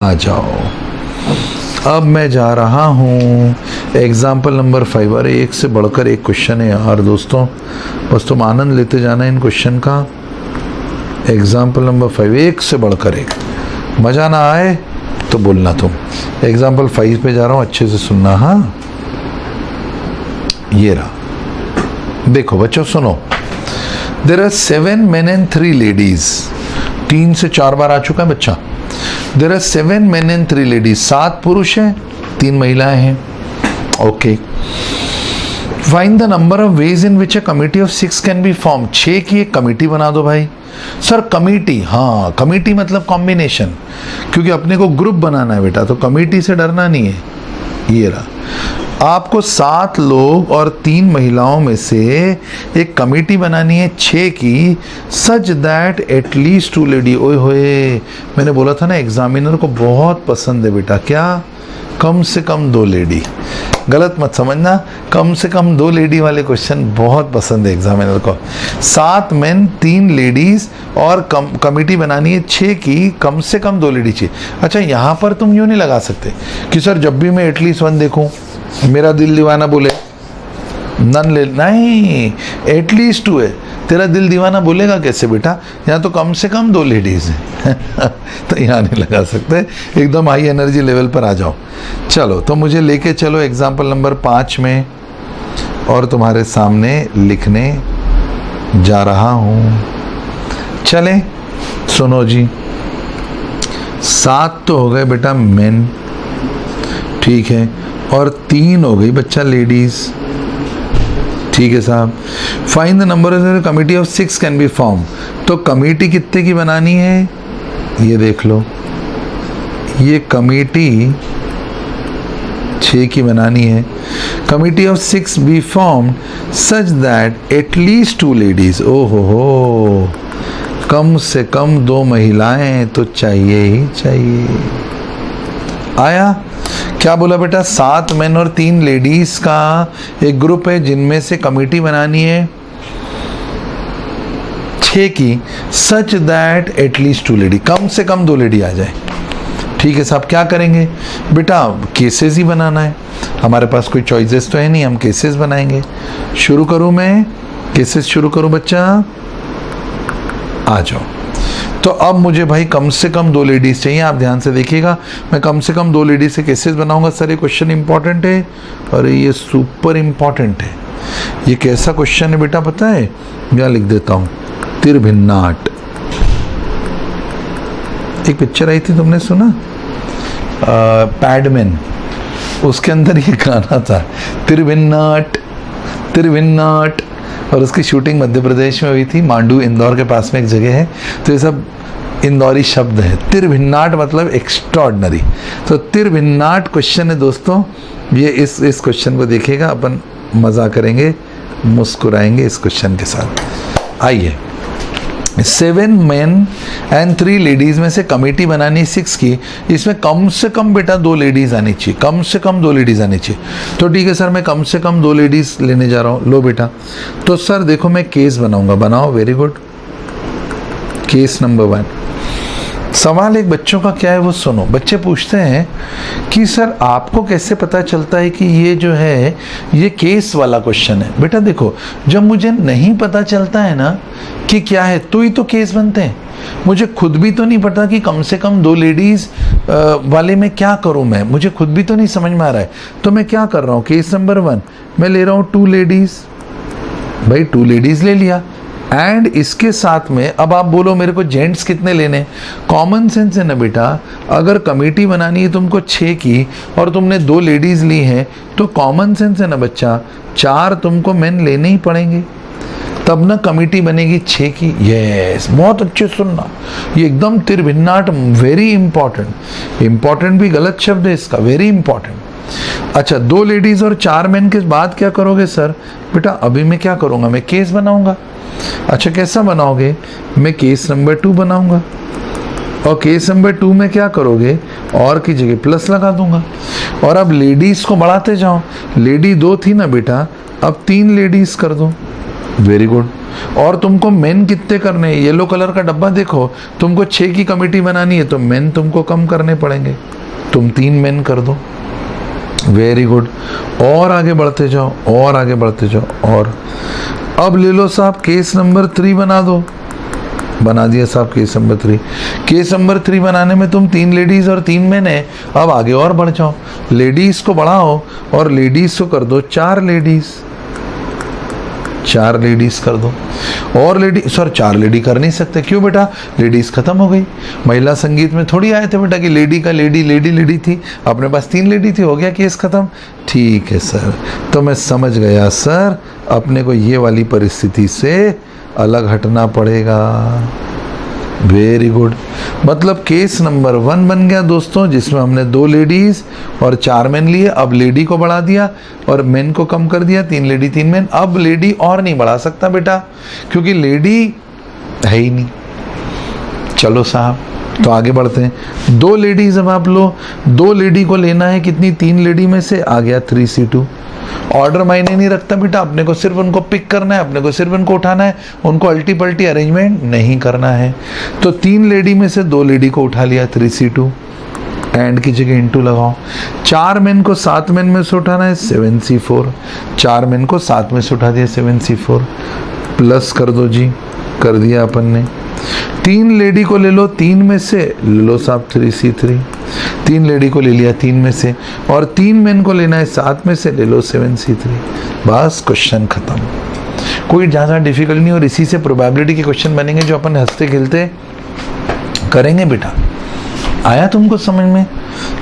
आ जाओ। अब मैं जा रहा हूँ एग्जाम्पल नंबर 5। अरे एक से बढ़कर एक क्वेश्चन है यार दोस्तों, बस तुम आनंद लेते जाना इन क्वेश्चन का। एग्जाम्पल नंबर 5 एक से बढ़कर एक, मज़ा ना आए तो बोलना तुम। एग्जाम्पल 5 पे जा रहा हूँ, अच्छे से सुनना। हाँ ये रहा, देखो बच्चों सुनो। There are 7 men and 3 ladies। 3 से 4 बार आ चुका है बच्चा। There are 7 men and 3 ladies। 7 पुरुष हैं, 3 महिलाएं हैं। Okay, find the number of ways in which a committee of 6 can be form. 6 की एक कमिटी बना दो भाई। सर कमिटी, हाँ कमिटी मतलब कॉम्बिनेशन, क्योंकि अपने को ग्रुप बनाना है बेटा, तो कमिटी से डरना नहीं है। ये रहा, आपको 7 लोग और 3 महिलाओं में से एक कमेटी बनानी है 6 की, सच दैट एटलीस्ट 2 लेडी। ओए होए, मैंने बोला था ना एग्जामिनर को बहुत पसंद है बेटा, क्या कम से कम 2 लेडी। गलत मत समझना, कम से कम 2 लेडी वाले क्वेश्चन बहुत पसंद है एग्जामिनर को। 7 मेन 3 लेडीज और कमेटी बनानी है 6 की, कम से कम 2 लेडी चाहिए। अच्छा यहाँ पर तुम यूँ नहीं लगा सकते कि सर जब भी मैं एटलीस्ट 1 देखूं मेरा दिल दीवाना बोले, नन ले नहीं, एटलीस्ट 2 है। तेरा दिल दीवाना बोलेगा कैसे बेटा, यहाँ तो कम से कम 2 लेडीज हैं। तो यहाँ नहीं लगा सकते, एकदम हाई एनर्जी लेवल पर आ जाओ। चलो तो मुझे लेके चलो एग्जाम्पल नंबर 5 में, और तुम्हारे सामने लिखने जा रहा हूँ। चले सुनो जी। 7 तो हो गए बेटा मेन, ठीक है, और 3 हो गई बच्चा लेडीज, ठीक है साहब। Find the number of committee of 6 can be form. तो कमेटी कितने की बनानी है, ये देख लो, ये कमेटी 6 की बनानी है। Committee of 6 be form such that at least 2 ladies. ओ हो, कम से कम 2 महिलाएं तो चाहिए ही चाहिए। आया क्या बोला बेटा, 7 मेन और 3 लेडीज का एक ग्रुप है जिनमें से कमेटी बनानी है 6 की, सच दैट एटलीस्ट 2 लेडी, कम से कम 2 लेडी आ जाए। ठीक है साहब, क्या करेंगे बेटा, केसेस ही बनाना है, हमारे पास कोई चॉइसेस तो है नहीं, हम केसेस बनाएंगे। शुरू करूं मैं, केसेस शुरू करूं बच्चा, आ जाओ। तो अब मुझे भाई कम से कम 2 लेडीज चाहिए। आप ध्यान से देखिएगा, मैं कम से कम 2 लेडीज से केसेस बनाऊंगा। सर ये क्वेश्चन इंपॉर्टेंट है, अरे ये सुपर इंपॉर्टेंट है। ये कैसा क्वेश्चन है बेटा पता है, मैं लिख देता हूँ, तिरभिन्नाट। एक पिक्चर आई थी, तुमने सुना, पैडमैन, उसके अंदर ये गाना था, तिरभिन्नाट तिरभिन्नाट, और उसकी शूटिंग मध्य प्रदेश में हुई थी, मांडू इंदौर के पास में एक जगह है। तो ये सब इंदौरी शब्द है। तिरभिन्नाट मतलब एक्स्ट्रॉर्डनरी। तो तिरभिन्नाट क्वेश्चन है दोस्तों, ये इस क्वेश्चन को देखिएगा, अपन मज़ा करेंगे, मुस्कुराएंगे इस क्वेश्चन के साथ। आइए, 7 मेन एंड 3 लेडीज में से कमेटी बनानी 6 की, इसमें कम से कम बेटा 2 लेडीज आनी चाहिए, कम से कम 2 लेडीज आनी चाहिए। तो ठीक है सर, मैं कम से कम 2 लेडीज लेने जा रहा हूँ। लो बेटा, तो सर देखो मैं केस बनाऊंगा, बनाओ, वेरी गुड। केस नंबर 1, सवाल एक बच्चों का क्या है वो सुनो। बच्चे पूछते हैं कि सर आपको कैसे पता चलता है कि ये जो है ये केस वाला क्वेश्चन है। बेटा देखो, जब मुझे नहीं पता चलता है ना कि क्या है, तो ही तो केस बनते हैं। मुझे खुद भी तो नहीं पता कि कम से कम 2 लेडीज वाले में क्या करूं मैं, मुझे खुद भी तो नहीं समझ में आ रहा है। तो मैं क्या कर रहा हूं, केस नंबर 1 मैं ले रहा हूं 2 लेडीज। भाई 2 लेडीज ले लिया, एंड इसके साथ में अब आप बोलो मेरे को जेंट्स कितने लेने। कॉमन सेंस है ना बेटा, अगर कमेटी बनानी है तुमको 6 की और तुमने 2 लेडीज ली हैं, तो कॉमन सेंस है ना बच्चा, 4 तुमको मेन लेने ही पड़ेंगे, तब ना कमेटी बनेगी 6 की। यस, बहुत अच्छे सुनना, ये एकदम तिरभिन्नाट, वेरी इंपॉर्टेंट। इंपॉर्टेंट भी गलत शब्द है इसका, वेरी इंपॉर्टेंट। अच्छा, 2 लेडीज और 4 मेन के बाद क्या करोगे सर? बेटा अभी मैं क्या करूंगा, मैं केस बनाऊंगा। अच्छा कैसा बनाओगे? मैं केस नंबर 2 बनाऊंगा, और केस नंबर 2 में क्या करोगे, और की जगह प्लस लगा दूंगा। और अब लेडीज को बढ़ाते जाओ, लेडी 2 थी ना बेटा, अब 3 लेडीज कर दो, वेरी गुड। और तुमको मेन कितने करने हैं, येलो कलर का डब्बा देखो, तुमको 6 की कमेटी बनानी है तो मेन तुमको कम करने पड़ेंगे, तुम 3 मेन कर दो। वेरी गुड, और आगे बढ़ते जाओ, और आगे बढ़ते जाओ। और अब ले लो साहब केस नंबर 3 बना दो। बना दिया साहब केस नंबर 3। केस नंबर 3 बनाने में तुम 3 लेडीज और 3 मेन है। अब आगे और बढ़ जाओ, लेडीज को बढ़ाओ और लेडीज को कर दो 4 लेडीज, 4 लेडीज कर दो। और लेडी सर 4 लेडी कर नहीं सकते, क्यों बेटा, लेडीज खत्म हो गई। महिला संगीत में थोड़ी आए थे बेटा कि लेडी का लेडी लेडी लेडी थी, अपने पास 3 लेडी थी, हो गया केस खत्म। ठीक है सर, तो मैं समझ गया सर, अपने को ये वाली परिस्थिति से अलग हटना पड़ेगा। वेरी गुड, मतलब केस नंबर 1 बन गया दोस्तों, जिसमें हमने 2 लेडीज और 4 मेन लिए। अब लेडी को बढ़ा दिया और मेन को कम कर दिया, 3 लेडी 3 मेन। अब लेडी और नहीं बढ़ा सकता बेटा, क्योंकि लेडी है ही नहीं। चलो साहब, तो आगे बढ़ते हैं। 2 लेडीज अब आप लो, 2 लेडी को लेना है कितनी, 3 लेडी में से आ गया 3C2। ऑर्डर मायने नहीं रखता बेटा, अपने को सिर्फ उनको पिक करना है, अपने को सिर्फ उनको उठाना है, उनको अल्टी पल्टी अरेंजमेंट नहीं करना है। तो 3 लेडी में से 2 लेडी को उठा लिया 3C2, एंड की जगह इंटू लगाओ। 4 मेन को 7 मेन में से उठाना है 7C4, 4 मेन को 7 में से उठा दिया 7C4, प्लस कर दो जी, कर दिया अपन ने। 3 लेडी को ले लो, 3 में से ले लो साहब 3C3, 3 लेडी को ले लिया 3 में से, और 3 मेन को लेना है 7 में से, ले लो 7C3। बस क्वेश्चन खत्म, कोई ज़्यादा डिफिकल्ट नहीं। और इसी से प्रोबेबिलिटी के क्वेश्चन बनेंगे जो अपन हंसते खेलते करेंगे बेटा। आया तुमको समझ में,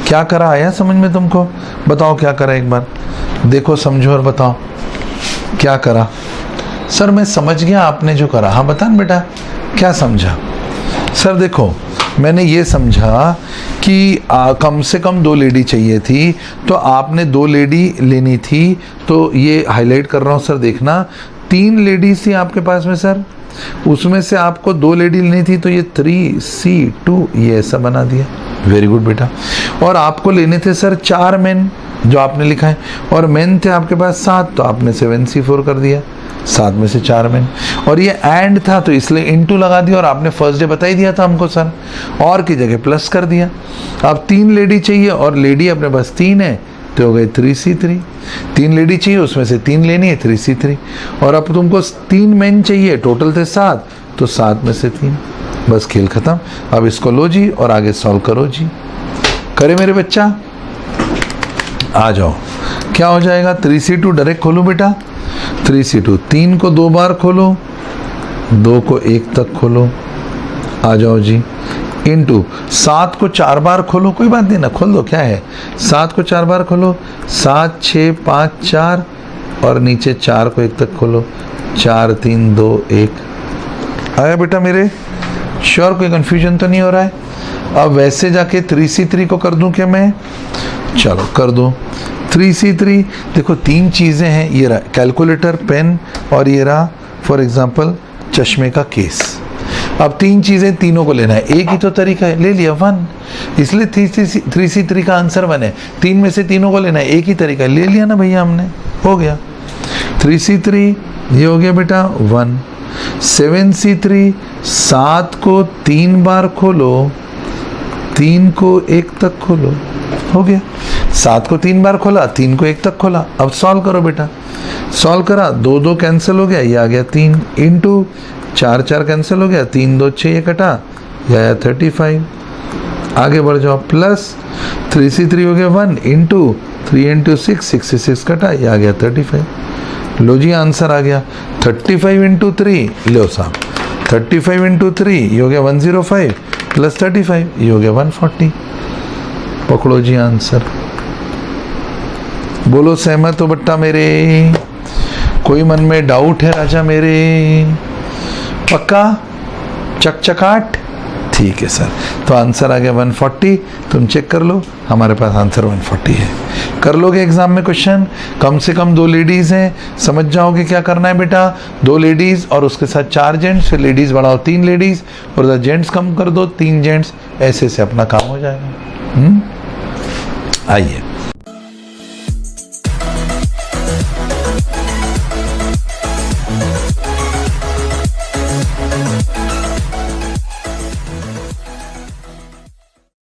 क्या करा, आया समझ में तुमको? बताओ क्या करा, एक बार देखो, समझो और बताओ क्या करा। सर मैं समझ गया आपने जो करा। हाँ बता बेटा, क्या समझा? सर देखो, मैंने ये समझा कि कम से कम 2 लेडी चाहिए थी, तो आपने 2 लेडी लेनी थी, तो ये हाईलाइट कर रहा हूँ सर, देखना 3 लेडीज थी आपके पास में सर, उसमें से आपको 2 लेडी लेनी थी, तो ये 3C2 ये ऐसा बना दिया। वेरी गुड बेटा। और आपको लेने थे सर 4 मेन, जो आपने लिखा है, और मेन थे आपके पास 7, तो आपने 7C4 कर दिया, 7 में से 4 मेन। और ये एंड था तो इसलिए इंटू लगा दिया, और आपने फर्स्ट डे बता ही दिया था हमको सर, और की जगह प्लस कर दिया। अब 3 लेडी चाहिए और लेडी अपने पास 3 है, तो हो गए 3C3। 3 लेडी चाहिए, उसमें से 3 लेनी है 3C3। और अब तुमको 3 मेन चाहिए, टोटल थे 7, तो 7 में से 3। बस खेल खत्म। अब इसको लो जी और आगे सॉल्व करो जी। करे मेरे बच्चा, आ जाओ। क्या हो जाएगा, 3C2 डायरेक्ट खोलो बेटा, 3C2 3 को 2 बार खोलो, 2 को 1 तक खोलो, आ जाओ जी, इंटू 7 को 4 बार खोलो, कोई बात नहीं ना, खोल दो, क्या है, 7 को 4 बार खोलो, 7 6 5 4, और नीचे 4 को 1 तक खोलो, 4 3 2 1। आया बेटा मेरे? श्योर, कोई कंफ्यूजन तो नहीं हो रहा है? अब वैसे जाके 3C3 को कर दूं क्या मैं? चलो कर दो। 3C3 देखो 3 चीज़ें हैं, ये रहा कैलकुलेटर, पेन, और ये रहा फॉर एग्जांपल चश्मे का केस। अब 3 चीज़ें तीनों को लेना है, एक ही तो तरीका है, ले लिया 1, इसलिए 3C3 का आंसर 1 है। 3 में से तीनों को लेना है, एक ही तरीका है, ले लिया ना भैया हमने, हो गया 3C3, ये हो गया बेटा 1। 7C3 7 को 3 बार खोलो, 3 को 1 तक खोलो, हो गया। 7 को 3 बार खोला, 3 को 1 तक खोला। अब सॉल्व करो बेटा, सॉल्व करा, 2 2 कैंसिल हो गया, ये आ गया 3, इंटू 4 4 कैंसिल हो गया, 3 2 6 ये कटा, ये आया 35। आगे बढ़ जाओ, प्लस 3C3 हो गया 1, इंटू 3 इंटू 6 66 कटा, ये आ गया 35। लो जी आंसर आ गया 35 इंटू 3, लो साहब 35 इंटू 3, ये हो गया 105, प्लस 35, ये हो गया 140। पकड़ो जी आंसर। बोलो सहमत हो बट्टा मेरे? कोई मन में डाउट है राजा मेरे? पक्का चकचकाट? ठीक है सर, तो आंसर आ गया 140। तुम चेक कर लो, हमारे पास आंसर 140 है। कर लोगे एग्जाम में क्वेश्चन? कम से कम 2 लेडीज हैं, समझ जाओगे क्या करना है बेटा। 2 लेडीज और उसके साथ 4 जेंट्स, फिर लेडीज बढ़ाओ 3 लेडीज, और उधर जेंट्स कम कर दो 3 जेंट्स, ऐसे से अपना काम हो जाएगा। आइए